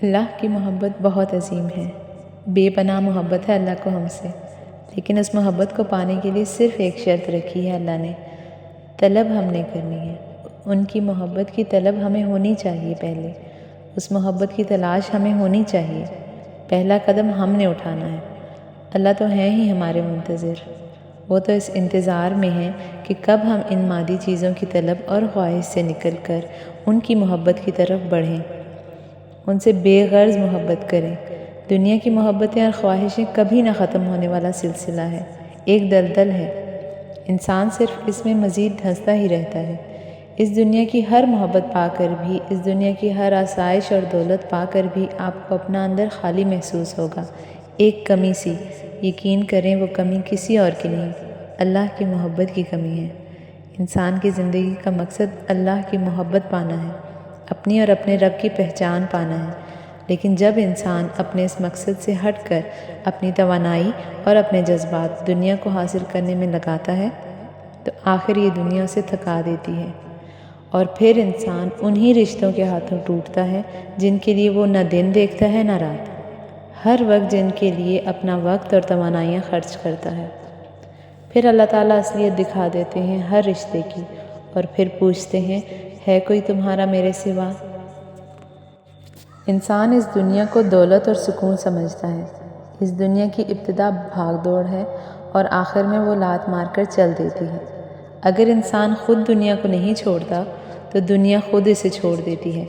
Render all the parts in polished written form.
اللہ کی محبت بہت عظیم ہے، بے پناہ محبت ہے اللہ کو ہم سے، لیکن اس محبت کو پانے کے لیے صرف ایک شرط رکھی ہے اللہ نے، طلب ہم نے کرنی ہے۔ ان کی محبت کی طلب ہمیں ہونی چاہیے، پہلے اس محبت کی تلاش ہمیں ہونی چاہیے، پہلا قدم ہم نے اٹھانا ہے۔ اللہ تو ہیں ہی ہمارے منتظر، وہ تو اس انتظار میں ہیں کہ کب ہم ان مادی چیزوں کی طلب اور خواہش سے نکل کر ان کی محبت کی طرف بڑھیں، ان سے بے غرض محبت کریں۔ دنیا کی محبتیں اور خواہشیں کبھی نہ ختم ہونے والا سلسلہ ہے، ایک دلدل ہے، انسان صرف اس میں مزید دھنستا ہی رہتا ہے۔ اس دنیا کی ہر محبت پا کر بھی، اس دنیا کی ہر آسائش اور دولت پا کر بھی آپ کو اپنا اندر خالی محسوس ہوگا، ایک کمی سی۔ یقین کریں وہ کمی کسی اور کی نہیں، اللہ کی محبت کی کمی ہے۔ انسان کی زندگی کا مقصد اللہ کی محبت پانا ہے، اپنی اور اپنے رب کی پہچان پانا ہے، لیکن جب انسان اپنے اس مقصد سے ہٹ کر اپنی توانائی اور اپنے جذبات دنیا کو حاصل کرنے میں لگاتا ہے تو آخر یہ دنیا اسے تھکا دیتی ہے، اور پھر انسان انہی رشتوں کے ہاتھوں ٹوٹتا ہے جن کے لیے وہ نہ دن دیکھتا ہے نہ رات، ہر وقت جن کے لیے اپنا وقت اور توانائیاں خرچ کرتا ہے۔ پھر اللہ تعالیٰ اصلیت دکھا دیتے ہیں ہر رشتے کی، اور پھر پوچھتے ہیں، ہے کوئی تمہارا میرے سوا؟ انسان اس دنیا کو دولت اور سکون سمجھتا ہے، اس دنیا کی ابتدا بھاگ دوڑ ہے اور آخر میں وہ لات مار کر چل دیتی ہے۔ اگر انسان خود دنیا کو نہیں چھوڑتا تو دنیا خود اسے چھوڑ دیتی ہے۔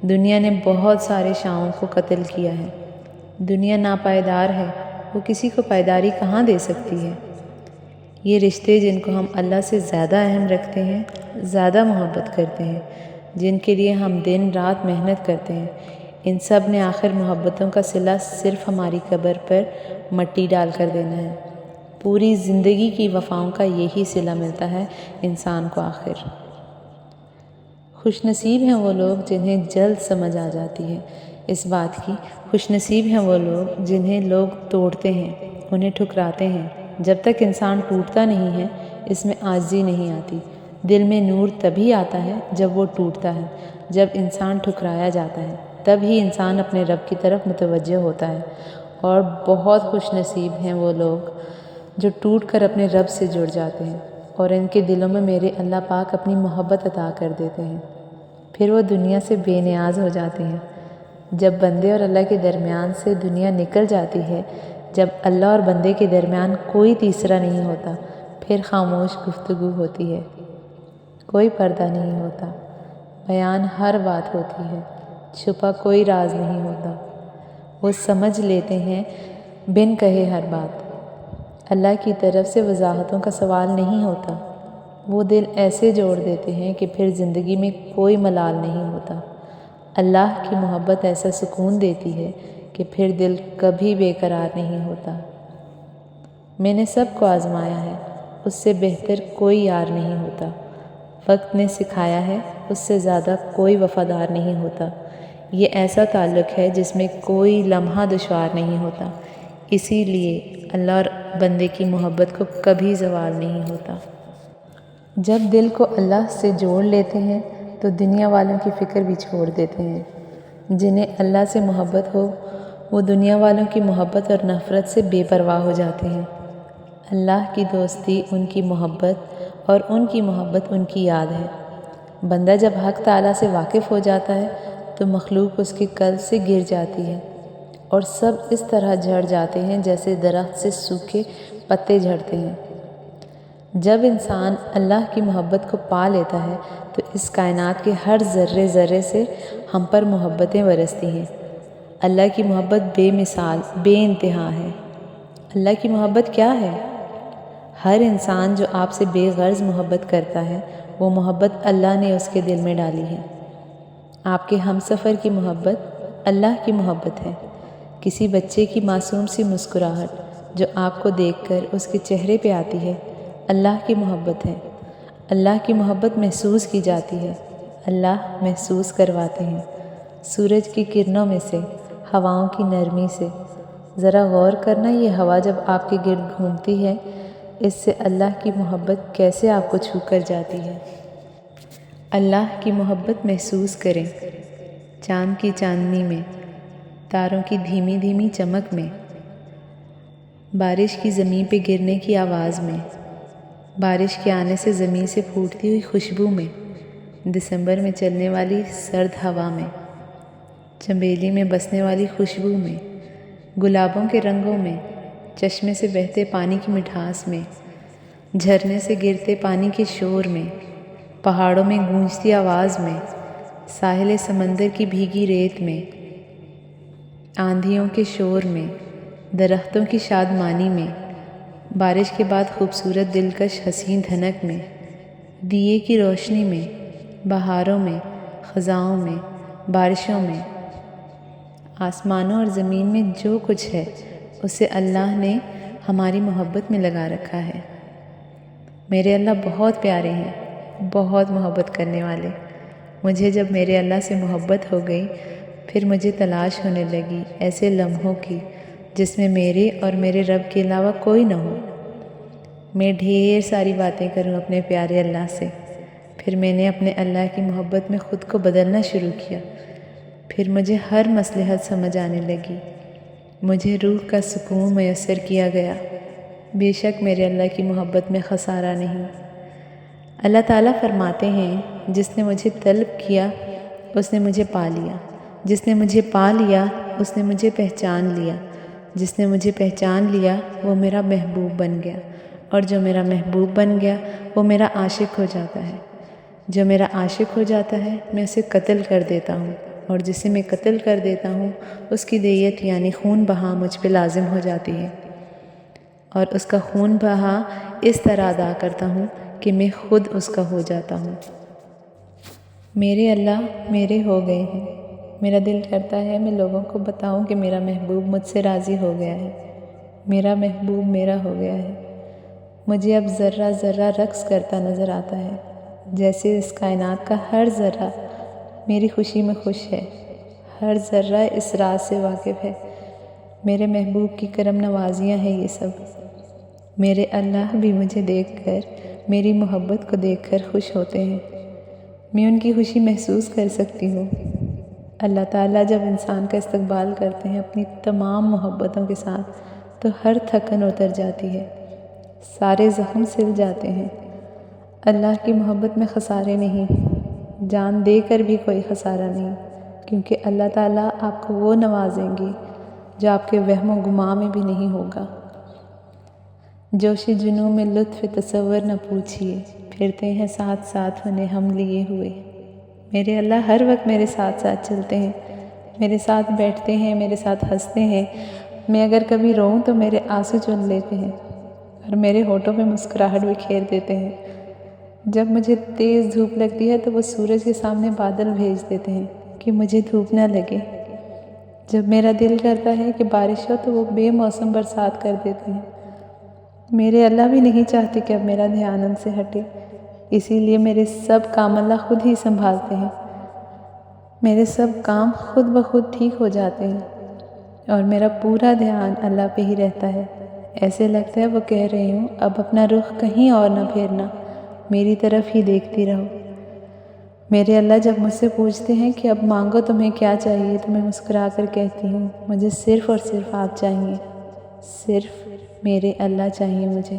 دنیا نے بہت سارے شاہوں کو قتل کیا ہے، دنیا ناپائیدار ہے، وہ کسی کو پائیداری کہاں دے سکتی ہے؟ یہ رشتے جن کو ہم اللہ سے زیادہ اہم رکھتے ہیں، زیادہ محبت کرتے ہیں، جن کے لیے ہم دن رات محنت کرتے ہیں، ان سب نے آخر محبتوں کا صلہ صرف ہماری قبر پر مٹی ڈال کر دینا ہے۔ پوری زندگی کی وفاؤں کا یہی صلہ ملتا ہے انسان کو آخر۔ خوش نصیب ہیں وہ لوگ جنہیں جلد سمجھ آ جاتی ہے اس بات کی، خوش نصیب ہیں وہ لوگ جنہیں لوگ توڑتے ہیں، انہیں ٹھکراتے ہیں۔ جب تک انسان ٹوٹتا نہیں ہے اس میں عاجزی نہیں آتی۔ دل میں نور تبھی آتا ہے جب وہ ٹوٹتا ہے، جب انسان ٹھکرایا جاتا ہے، تب ہی انسان اپنے رب کی طرف متوجہ ہوتا ہے۔ اور بہت خوش نصیب ہیں وہ لوگ جو ٹوٹ کر اپنے رب سے جڑ جاتے ہیں اور ان کے دلوں میں میرے اللہ پاک اپنی محبت عطا کر دیتے ہیں، پھر وہ دنیا سے بے نیاز ہو جاتے ہیں۔ جب بندے اور اللہ کے درمیان سے دنیا نکل جاتی ہے، جب اللہ اور بندے کے درمیان کوئی تیسرا نہیں ہوتا، پھر خاموش گفتگو ہوتی ہے، کوئی پردہ نہیں ہوتا، بیان ہر بات ہوتی ہے، چھپا کوئی راز نہیں ہوتا، وہ سمجھ لیتے ہیں بن کہے ہر بات۔ اللہ کی طرف سے وضاحتوں کا سوال نہیں ہوتا، وہ دل ایسے جوڑ دیتے ہیں کہ پھر زندگی میں کوئی ملال نہیں ہوتا۔ اللہ کی محبت ایسا سکون دیتی ہے کہ پھر دل کبھی بے قرار نہیں ہوتا۔ میں نے سب کو آزمایا ہے، اس سے بہتر کوئی یار نہیں ہوتا۔ وقت نے سکھایا ہے، اس سے زیادہ کوئی وفادار نہیں ہوتا۔ یہ ایسا تعلق ہے جس میں کوئی لمحہ دشوار نہیں ہوتا، اسی لیے اللہ اور بندے کی محبت کو کبھی زوال نہیں ہوتا۔ جب دل کو اللہ سے جوڑ لیتے ہیں تو دنیا والوں کی فکر بھی چھوڑ دیتے ہیں۔ جنہیں اللہ سے محبت ہو وہ دنیا والوں کی محبت اور نفرت سے بے پرواہ ہو جاتے ہیں۔ اللہ کی دوستی ان کی محبت اور ان کی محبت ان کی یاد ہے۔ بندہ جب حق تعالیٰ سے واقف ہو جاتا ہے تو مخلوق اس کے قلب سے گر جاتی ہے اور سب اس طرح جھڑ جاتے ہیں جیسے درخت سے سوکھے پتے جھڑتے ہیں۔ جب انسان اللہ کی محبت کو پا لیتا ہے تو اس کائنات کے ہر ذرے ذرے سے ہم پر محبتیں برستی ہیں۔ اللہ کی محبت بے مثال، بے انتہا ہے۔ اللہ کی محبت کیا ہے؟ ہر انسان جو آپ سے بے غرض محبت کرتا ہے وہ محبت اللہ نے اس کے دل میں ڈالی ہے۔ آپ کے ہم سفر کی محبت اللہ کی محبت ہے۔ کسی بچے کی معصوم سی مسکراہٹ جو آپ کو دیکھ کر اس کے چہرے پہ آتی ہے، اللہ کی محبت ہے۔ اللہ کی محبت محسوس کی جاتی ہے، اللہ محسوس کرواتے ہیں۔ سورج کی کرنوں میں سے، ہواؤں کی نرمی سے، ذرا غور کرنا یہ ہوا جب آپ کے گرد گھومتی ہے، اس سے اللہ کی محبت کیسے آپ کو چھو کر جاتی ہے۔ اللہ کی محبت محسوس کریں۔ چاند کی چاندنی میں تاروں کی دھیمی دھیمی چمک میں، بارش کی زمین پہ گرنے کی آواز میں، بارش کے آنے سے زمین سے پھوٹتی ہوئی خوشبو میں، دسمبر میں چلنے والی سرد ہوا میں، چنبیلی میں بسنے والی خوشبو میں، گلابوں کے رنگوں میں، چشمے سے بہتے پانی کی مٹھاس میں، جھرنے سے گرتے پانی کے شور میں، پہاڑوں میں گونجتی آواز میں، ساحل سمندر کی بھیگی ریت میں، آندھیوں کے شور میں، درختوں کی شادمانی میں، بارش کے بعد خوبصورت دلکش حسین دھنک میں، دیے کی روشنی میں، بہاروں میں، خزاؤں میں، بارشوں میں، آسمانوں اور زمین میں جو کچھ ہے اسے اللہ نے ہماری محبت میں لگا رکھا ہے۔ میرے اللہ بہت پیارے ہیں، بہت محبت کرنے والے۔ مجھے جب میرے اللہ سے محبت ہو گئی، پھر مجھے تلاش ہونے لگی ایسے لمحوں کی جس میں میرے اور میرے رب کے علاوہ کوئی نہ ہو۔ میں ڈھیر ساری باتیں کروں اپنے پیارے اللہ سے۔ پھر میں نے اپنے اللہ کی محبت میں خود کو بدلنا شروع کیا۔ پھر مجھے ہر مصلحت سمجھ آنے لگی، مجھے روح کا سکون میسر کیا گیا۔ بے شک میرے اللہ کی محبت میں خسارہ نہیں۔ اللہ تعالیٰ فرماتے ہیں، جس نے مجھے طلب کیا اس نے مجھے پا لیا، جس نے مجھے پا لیا اس نے مجھے پہچان لیا، جس نے مجھے پہچان لیا وہ میرا محبوب بن گیا، اور جو میرا محبوب بن گیا وہ میرا عاشق ہو جاتا ہے۔ جو میرا عاشق ہو جاتا ہے میں اسے قتل کر دیتا ہوں، اور جسے میں قتل کر دیتا ہوں اس کی دیت یعنی خون بہا مجھ پہ لازم ہو جاتی ہے، اور اس کا خون بہا اس طرح ادا کرتا ہوں کہ میں خود اس کا ہو جاتا ہوں۔ میرے اللہ میرے ہو گئے ہیں۔ میرا دل کرتا ہے میں لوگوں کو بتاؤں کہ میرا محبوب مجھ سے راضی ہو گیا ہے، میرا محبوب میرا ہو گیا ہے۔ مجھے اب ذرہ ذرہ رقص کرتا نظر آتا ہے، جیسے اس کائنات کا ہر ذرہ میری خوشی میں خوش ہے، ہر ذرہ اس راز سے واقف ہے۔ میرے محبوب کی کرم نوازیاں ہیں یہ سب۔ میرے اللہ بھی مجھے دیکھ کر، میری محبت کو دیکھ کر خوش ہوتے ہیں۔ میں ان کی خوشی محسوس کر سکتی ہوں۔ اللہ تعالیٰ جب انسان کا استقبال کرتے ہیں اپنی تمام محبتوں کے ساتھ تو ہر تھکن اتر جاتی ہے، سارے زخم سل جاتے ہیں۔ اللہ کی محبت میں خسارے نہیں، جان دے کر بھی کوئی خسارہ نہیں، کیونکہ اللہ تعالیٰ آپ کو وہ نوازیں گے جو آپ کے وہم و گمان میں بھی نہیں ہوگا۔ جوش جنوں میں لطف تصور نہ پوچھیے، پھرتے ہیں ساتھ ساتھ انہیں ہم لیے ہوئے۔ میرے اللہ ہر وقت میرے ساتھ ساتھ چلتے ہیں، میرے ساتھ بیٹھتے ہیں، میرے ساتھ ہنستے ہیں۔ میں اگر کبھی روؤں تو میرے آنسو چن لیتے ہیں اور میرے ہونٹوں پہ مسکراہٹ بکھیر دیتے ہیں۔ جب مجھے تیز دھوپ لگتی ہے تو وہ سورج کے سامنے بادل بھیج دیتے ہیں کہ مجھے دھوپ نہ لگے۔ جب میرا دل کرتا ہے کہ بارش ہو تو وہ بے موسم برسات کر دیتے ہیں۔ میرے اللہ بھی نہیں چاہتے کہ اب میرا دھیان ان سے ہٹے، اسی لیے میرے سب کام اللہ خود ہی سنبھالتے ہیں۔ میرے سب کام خود بخود ٹھیک ہو جاتے ہیں اور میرا پورا دھیان اللہ پہ ہی رہتا ہے۔ ایسے لگتا ہے وہ کہہ رہی ہوں اب اپنا رخ کہیں اور نہ پھیرنا، میری طرف ہی دیکھتی رہو۔ میرے اللہ جب مجھ سے پوچھتے ہیں کہ اب مانگو تمہیں کیا چاہیے تو میں مسکرا کر کہتی ہوں مجھے صرف اور صرف آپ چاہیے، صرف میرے اللہ چاہیے مجھے۔